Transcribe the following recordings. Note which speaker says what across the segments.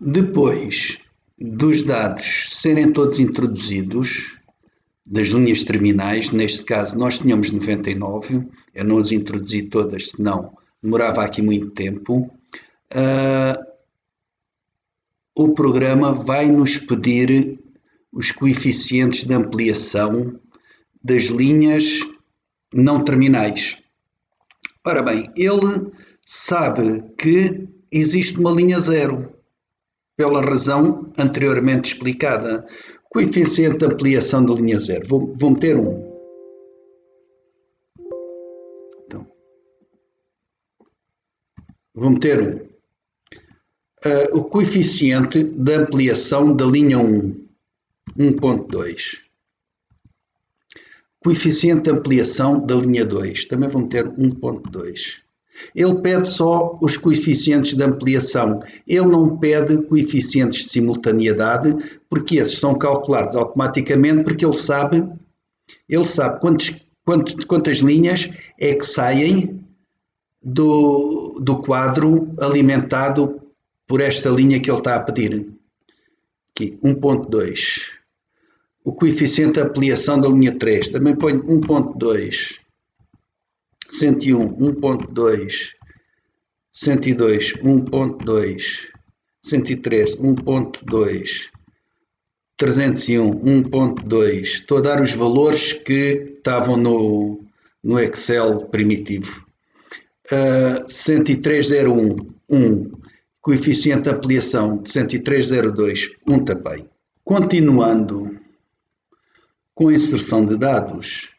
Speaker 1: Depois dos dados serem todos introduzidos, das linhas terminais, neste caso nós tínhamos 99, eu não as introduzi todas, senão demorava aqui muito tempo. O programa vai nos pedir os coeficientes de ampliação das linhas não terminais. Ora bem, ele sabe que existe uma linha zero, pela razão anteriormente explicada. Coeficiente de ampliação da linha zero. Vou meter 1. Então, vou meter 1. O coeficiente de ampliação da linha 1, 1.2. Coeficiente de ampliação da linha 2, também vou meter 1.2. Ele pede só os coeficientes de ampliação, ele não pede coeficientes de simultaneidade, porque esses são calculados automaticamente, porque ele sabe quantas linhas é que saem do quadro alimentado por esta linha que ele está a pedir. Aqui, 1.2. O coeficiente de ampliação da linha 3, também ponho 1.2. 101, 1.2, 102, 1.2, 103, 1.2, 301, 1.2. Estou a dar os valores que estavam no Excel primitivo. 103.01, 1. Coeficiente de ampliação de 103.02, 1 também. Continuando com a inserção de dados,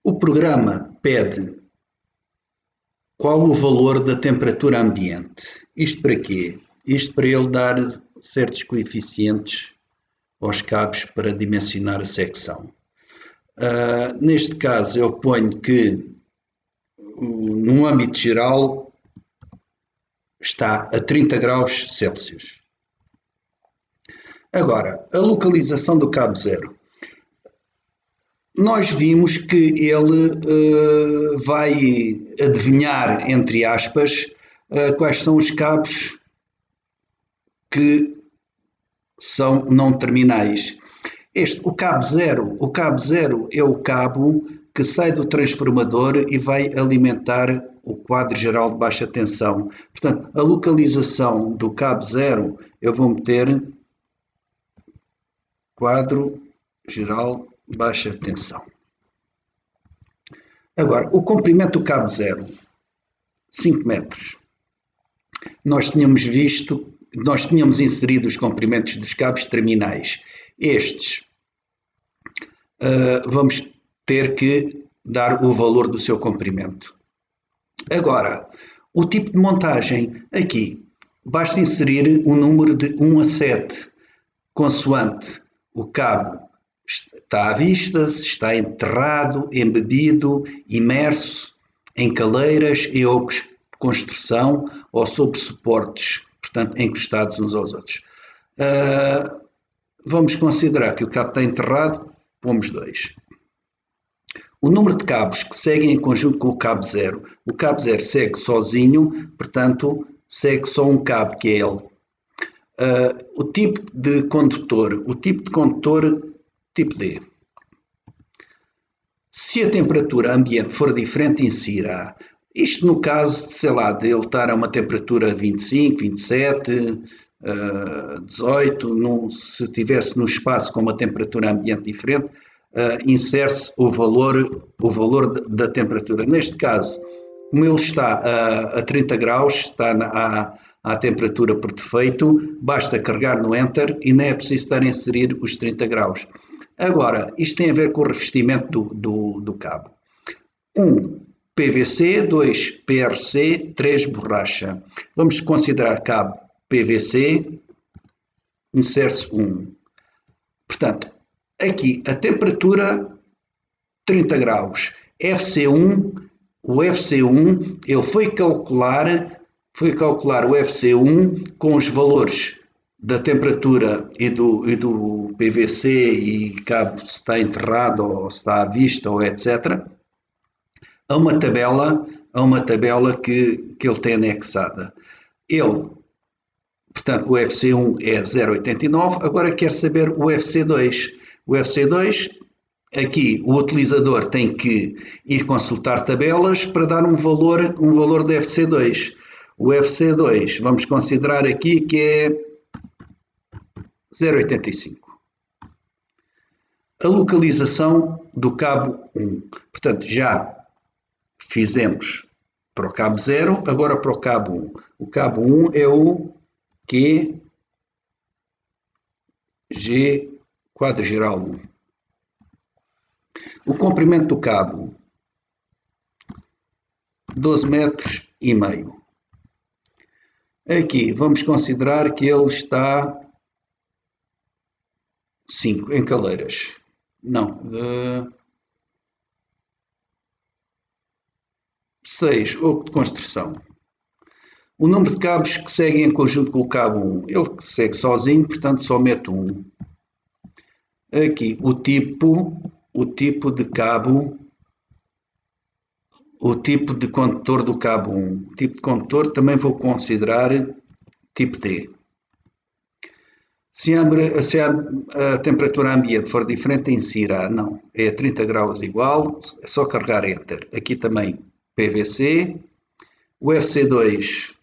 Speaker 1: o programa pede qual o valor da temperatura ambiente. Isto para quê? Isto para ele dar certos coeficientes aos cabos para dimensionar a secção. Neste caso, eu ponho que no âmbito geral está a 30 graus Celsius. Agora, a localização do cabo zero. Nós vimos que ele vai adivinhar, entre aspas, quais são os cabos que são não terminais. O cabo zero é o cabo que sai do transformador e vai alimentar o quadro geral de baixa tensão. Portanto, a localização do cabo zero, eu vou meter quadro geral de baixa tensão. Agora, o comprimento do cabo zero, 5 metros. Nós tínhamos inserido os comprimentos dos cabos terminais. Estes vamos ter que dar o valor do seu comprimento. Agora, o tipo de montagem, aqui, basta inserir um número de 1 a 7, consoante o cabo está à vista, se está enterrado, embebido, imerso em caleiras e ocos de construção ou sobre suportes, portanto, encostados uns aos outros. Vamos considerar que o cabo está enterrado, pomos 2. O número de cabos que seguem em conjunto com o cabo zero segue sozinho, portanto, segue só um cabo, que é ele. O tipo de condutor, tipo D. Se a temperatura ambiente for diferente, insira. Isto no caso, sei lá, de ele estar a uma temperatura 25, 27, 18, se estivesse num espaço com uma temperatura ambiente diferente, insere-se o valor da temperatura. Neste caso, como ele está a 30 graus, está à temperatura por defeito, basta carregar no Enter e não é preciso estar a inserir os 30 graus. Agora, isto tem a ver com o revestimento do cabo. 1. PVC, 2. PRC, 3. Borracha. Vamos considerar cabo PVC, insere-se 1. Portanto, aqui a temperatura 30 graus. O FC1, ele foi calcular o FC1 com os valores da temperatura e do PVC e cabo se está enterrado ou se está à vista ou etc. a uma tabela que ele tem anexada. Ele Portanto, o FC1 é 0,89. Agora quer saber o FC2. O FC2, aqui o utilizador tem que ir consultar tabelas para dar um valor do FC2. O FC2, vamos considerar aqui que é 0,85. A localização do cabo 1. Portanto, já fizemos para o cabo 0, agora para o cabo 1. O cabo 1 é o QG quadro geral 1. O comprimento do cabo, 12 metros e meio. Aqui vamos considerar que ele está 5 em caleiras. Não, 6, ou de construção. O número de cabos que seguem em conjunto com o cabo 1, ele segue sozinho, portanto só mete 1. Aqui o tipo de cabo, o tipo de condutor do cabo 1. O tipo de condutor também vou considerar tipo D. Se a temperatura ambiente for diferente, insira não. É 30 graus igual, é só carregar Enter. Aqui também PVC. O FC2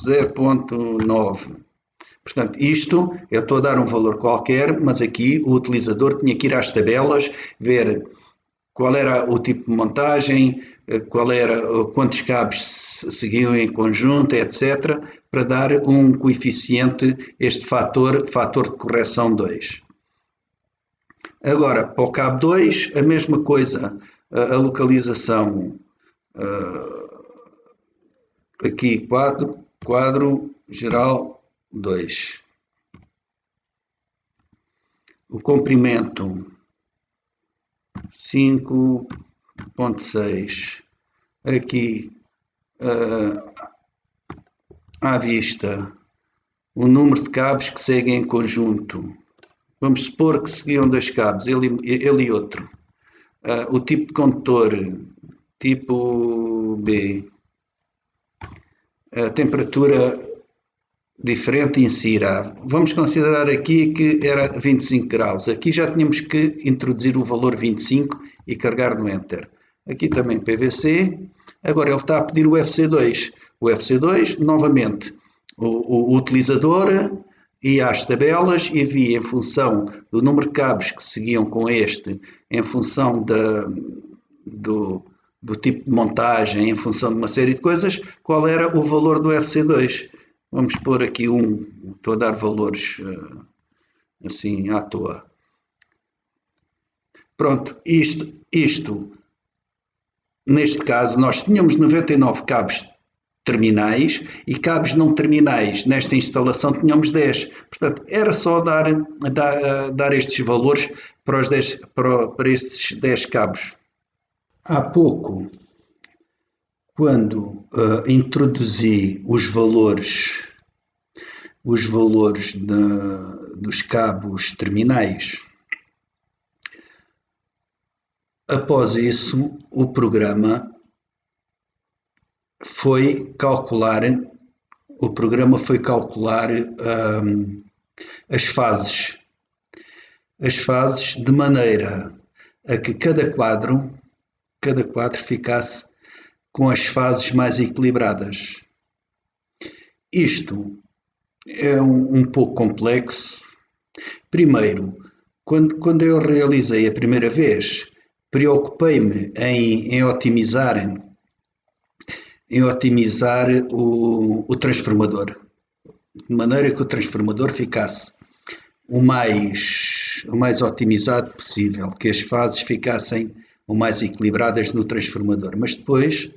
Speaker 1: 0.9. Portanto, isto, eu estou a dar um valor qualquer, mas aqui o utilizador tinha que ir às tabelas, ver qual era o tipo de montagem, quantos cabos seguiam em conjunto, etc., para dar um coeficiente, este fator de correção 2. Agora, para o cabo 2, a mesma coisa, a localização, aqui quadro geral 2. O comprimento 5.6. Aqui à vista o número de cabos que seguem em conjunto. Vamos supor que seguiam 2 cabos, ele e outro. O tipo de condutor, tipo B. A temperatura diferente, insira. Vamos considerar aqui que era 25 graus. Aqui já tínhamos que introduzir o valor 25 e carregar no Enter. Aqui também PVC. Agora ele está a pedir o FC2. O FC2, novamente, o utilizador ia às tabelas e via em função do número de cabos que seguiam com este, em função do tipo de montagem, em função de uma série de coisas, qual era o valor do FC2. Vamos pôr aqui estou a dar valores assim à toa. Pronto, isto, neste caso, nós tínhamos 99 cabos terminais e cabos não terminais. Nesta instalação tínhamos 10. Portanto, era só dar estes valores para estes 10 cabos. Há pouco, quando introduzi os valores dos cabos terminais, após isso o programa foi calcular as fases de maneira a que cada quadro ficasse com as fases mais equilibradas. Isto é um pouco complexo. Primeiro, quando eu realizei a primeira vez, preocupei-me em otimizar o transformador, de maneira que o transformador ficasse o mais otimizado possível, que as fases ficassem o mais equilibradas no transformador. Mas depois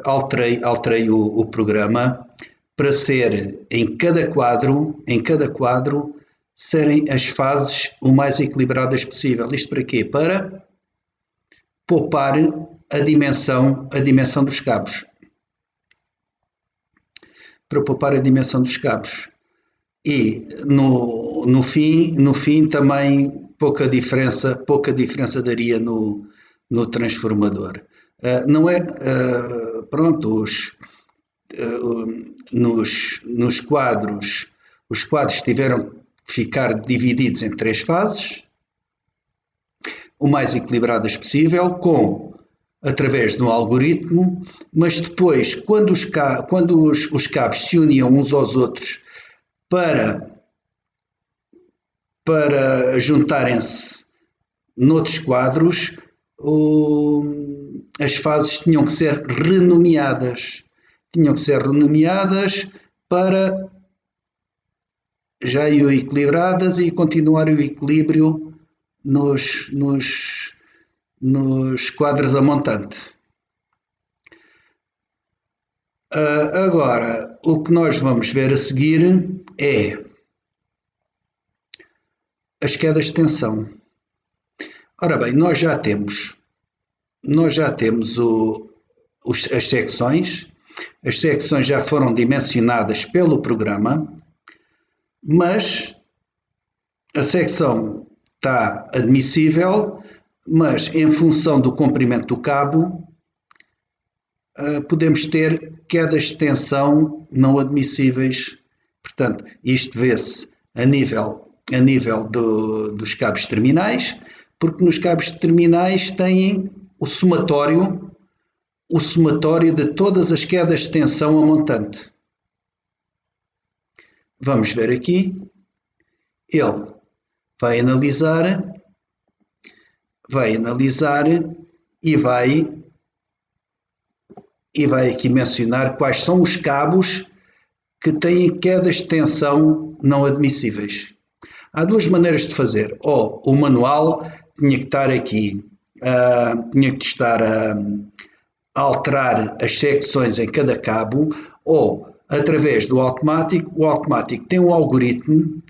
Speaker 1: alterei o programa para ser em cada quadro serem as fases o mais equilibradas possível. Isto para quê? Para poupar a dimensão dos cabos. Para poupar a dimensão dos cabos. E no fim também pouca diferença daria no transformador. Não é, pronto, nos quadros, os quadros tiveram que ficar divididos em 3 fases, o mais equilibradas possível, através de um algoritmo, mas depois, quando os cabos se uniam uns aos outros para juntarem-se noutros quadros, as fases tinham que ser renomeadas. Tinham que ser renomeadas para já equilibradas e continuar o equilíbrio nos quadros a montante. Agora, o que nós vamos ver a seguir é as quedas de tensão. Ora bem, nós já temos as secções. As secções já foram dimensionadas pelo programa, mas a secção está admissível, mas em função do comprimento do cabo, podemos ter quedas de tensão não admissíveis. Portanto, isto vê-se a nível dos cabos terminais, porque nos cabos terminais têm o somatório de todas as quedas de tensão a montante. Vamos ver aqui. Ele vai analisar e vai aqui mencionar quais são os cabos que têm quedas de tensão não admissíveis. Há 2 maneiras de fazer. Ou o manual tinha que estar aqui, tinha que estar a alterar as secções em cada cabo, ou através do automático. O automático tem um algoritmo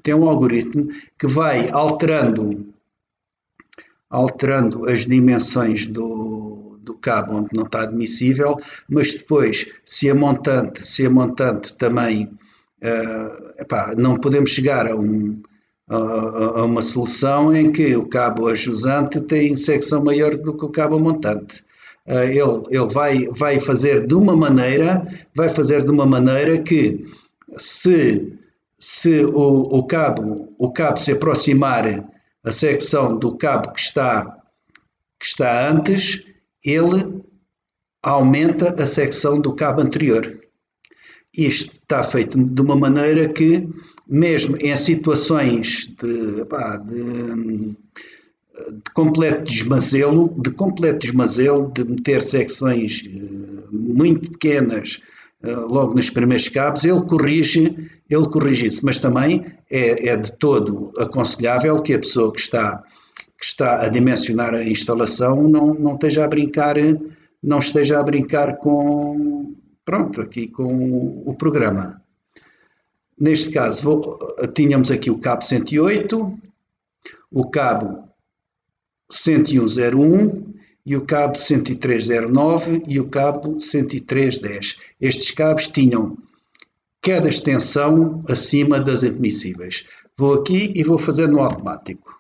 Speaker 1: que vai alterando as dimensões do cabo onde não está admissível, mas depois, se a montante também, não podemos chegar a uma solução em que o cabo ajusante tem secção maior do que o cabo montante. Ele vai fazer de uma maneira que se o cabo se aproximar a secção do cabo que está antes, ele aumenta a secção do cabo anterior. Isto está feito de uma maneira que, mesmo em situações de completo desmazelo, de meter secções muito pequenas logo nos primeiros cabos, ele corrige isso, mas também é de todo aconselhável que a pessoa que está a dimensionar a instalação não esteja a brincar com o programa. Neste caso, tínhamos aqui o cabo 108, o cabo 101.01 e o cabo 103.09 e o cabo 103.10. Estes cabos tinham quedas de tensão acima das admissíveis. Vou aqui e vou fazer no automático.